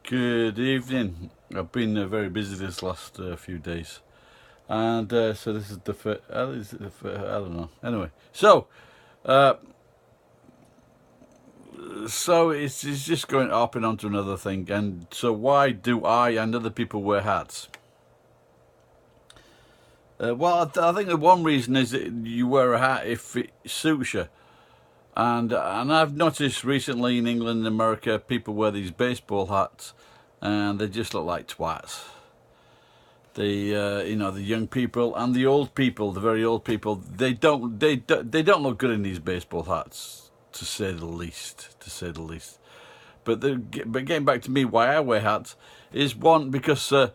Good evening. I've been very busy this last few days, and so this is the first. I don't know. Anyway, uh, so it's just going up and onto another thing. And so why do I and other people wear hats? I think the one reason is that you wear a hat if it suits you. And I've noticed recently in England and America, people wear these baseball hats, and they just look like twats. The young people and the old people, the very old people, they don't look good in these baseball hats, to say the least. To say the least. But getting back to me, why I wear hats is one because, for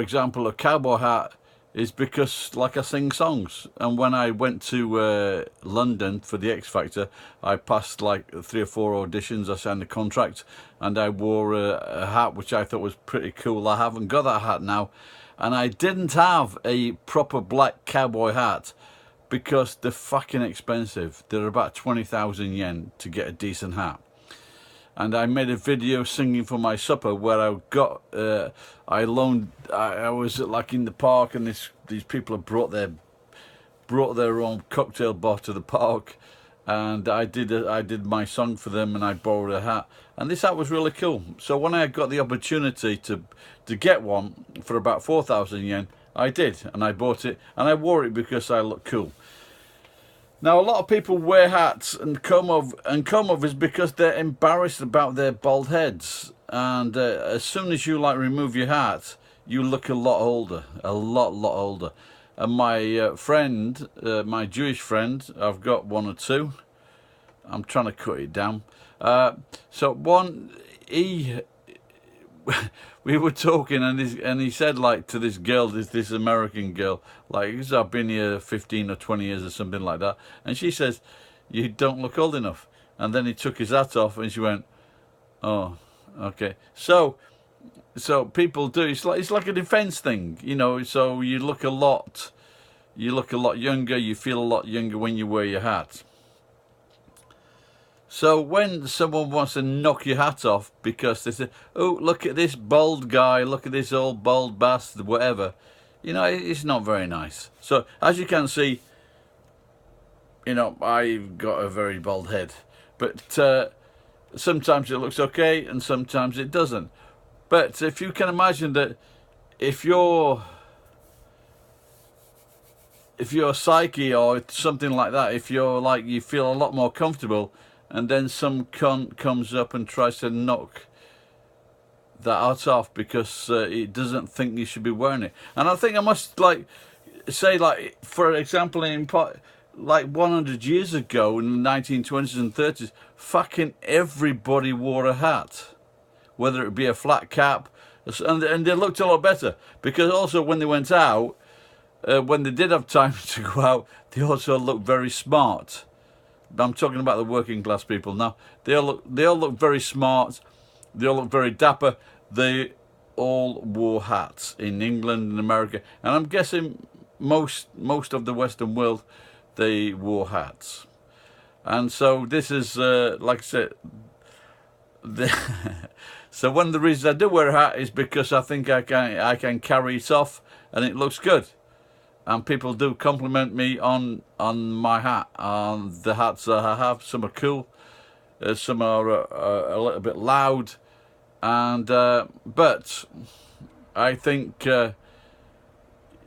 example, a cowboy hat is because, like, I sing songs. And when I went to London for the X Factor, I passed like 3 or 4 auditions. I signed a contract, and I wore a hat which I thought was pretty cool. I haven't got that hat now, and I didn't have a proper black cowboy hat because they're fucking expensive. They're about 20,000 yen to get a decent hat. And I made a video singing for my supper where I was like in the park, and these people have brought their own cocktail bar to the park, and I did my song for them, and I borrowed a hat, and this hat was really cool. So when I got the opportunity to get one for about 4,000 yen, I did, and I bought it, and I wore it because I look cool. Now, a lot of people wear hats and comb overs because they're embarrassed about their bald heads. And as soon as you remove your hat, you look a lot older, a lot older. And my friend, my Jewish friend, I've got one or two. I'm trying to cut it down. So one, we were talking, and he said, like, to this girl, this American girl, like, I've been here 15 or 20 years or something like that, and she says, "You don't look old enough." And then he took his hat off, and she went, "Oh, okay." So people do. It's like a defense thing, you know. So you look a lot younger. You feel a lot younger when you wear your hat. So when someone wants to knock your hat off because they say, "Oh, look at this bald guy, look at this old bald bastard," whatever, you know, it's not very nice. So as you can see, you know, I've got a very bald head, but sometimes it looks okay and sometimes it doesn't. But if you can imagine that, if your psyche or something like that, if you're like, you feel a lot more comfortable, and then some cunt comes up and tries to knock that hat off because it doesn't think you should be wearing it. And I think I must say, for example, in 100 years ago, in the 1920s and 30s, fucking everybody wore a hat, whether it be a flat cap, and they looked a lot better because also when they went out, when they did have time to go out, they also looked very smart. I'm talking about the working class people now. They all look very smart. They all look very dapper. They all wore hats in England and America, and I'm guessing most of the Western world, they wore hats. And so this is, like I said, so one of the reasons I do wear a hat is because I think I can carry it off, and it looks good. And people do compliment me on my hat, on the hats that I have. Some are cool, some are a little bit loud, and but I think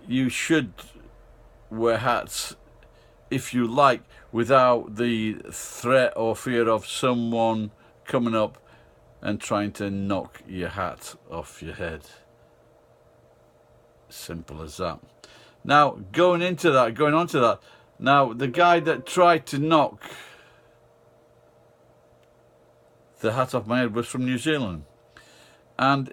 you should wear hats if you like, without the threat or fear of someone coming up and trying to knock your hat off your head. Simple as that. Now, going on to that, now the guy that tried to knock the hat off my head was from New Zealand. And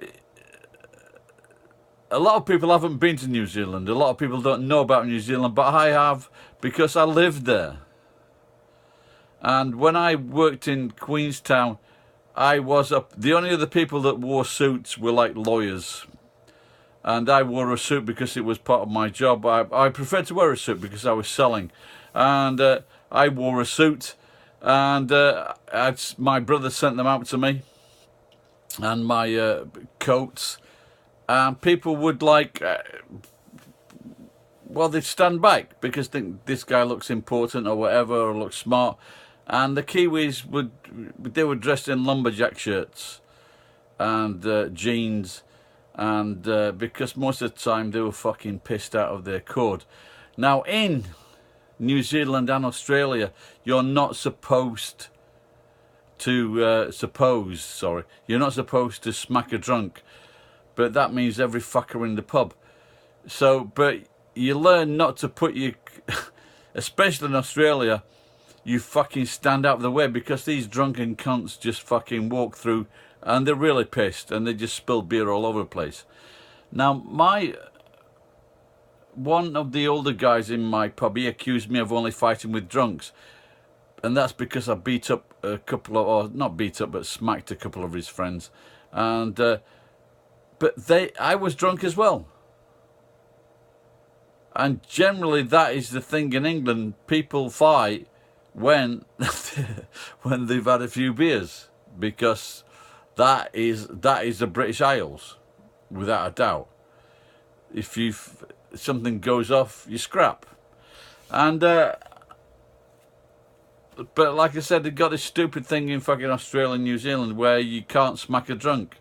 a lot of people haven't been to New Zealand. A lot of people don't know about New Zealand, but I have, because I lived there. And when I worked in Queenstown, the only other people that wore suits were like lawyers. And I wore a suit because it was part of my job. I preferred to wear a suit because I was selling. And I wore a suit, and my brother sent them out to me. and my coats, and people would like, well, they'd stand back because think this guy looks important or whatever, or looks smart. And the Kiwis they were dressed in lumberjack shirts and jeans, and because most of the time they were fucking pissed out of their cord. Now in New Zealand and Australia, you're not supposed to you're not supposed to smack a drunk, but that means every fucker in the pub. So, but you learn not to put your, especially in Australia, you fucking stand out of the way, because these drunken cunts just fucking walk through and they're really pissed and they just spill beer all over the place. Now, one of the older guys in my pub, he accused me of only fighting with drunks. And that's because I beat up a couple of, or not beat up, but smacked a couple of his friends. And, but I was drunk as well. And generally that is the thing in England. People fight when when they've had a few beers, because that is the British Isles, without a doubt. If something goes off, you scrap. And but like I said, they've got this stupid thing in fucking Australia and New Zealand where you can't smack a drunk.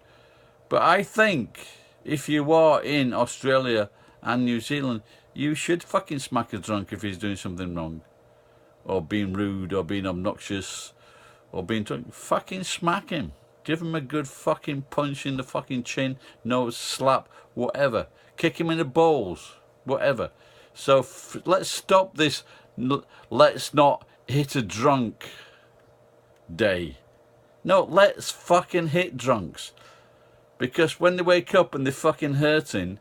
But I think if you are in Australia and New Zealand, you should fucking smack a drunk if he's doing something wrong, or being rude, or being obnoxious, or being drunk. Fucking smack him. Give him a good fucking punch in the fucking chin, nose slap, whatever. Kick him in the balls, whatever. So let's stop this. Let's not hit a drunk day. No, let's fucking hit drunks. Because when they wake up and they're fucking hurting,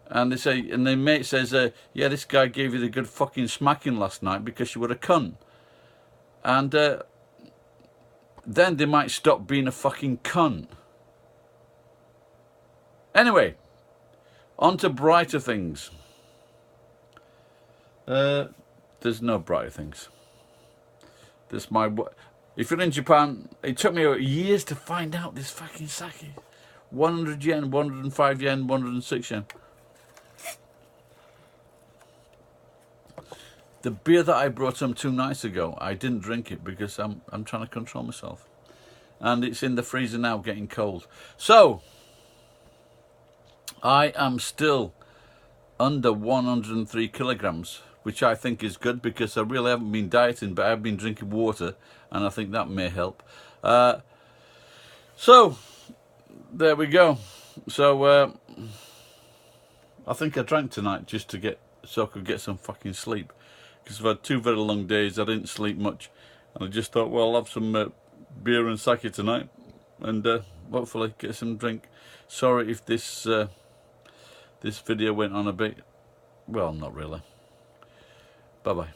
and they say, and their mate says, yeah, this guy gave you the good fucking smacking last night because you were a cunt. And then they might stop being a fucking cunt. Anyway, on to brighter things. There's no brighter things. If you're in Japan, it took me years to find out this fucking sake. 100 yen, 105 yen, 106 yen. The beer that I brought home 2 nights ago, I didn't drink it because I'm trying to control myself. And it's in the freezer now, getting cold. So, I am still under 103 kilograms, which I think is good because I really haven't been dieting, but I've been drinking water, and I think that may help. So, there we go. So, I think I drank tonight just so I could get some fucking sleep. Because I've had 2 very long days, I didn't sleep much. And I just thought, well, I'll have some beer and sake tonight. And hopefully get some drink. Sorry if this video went on a bit. Well, not really. Bye-bye.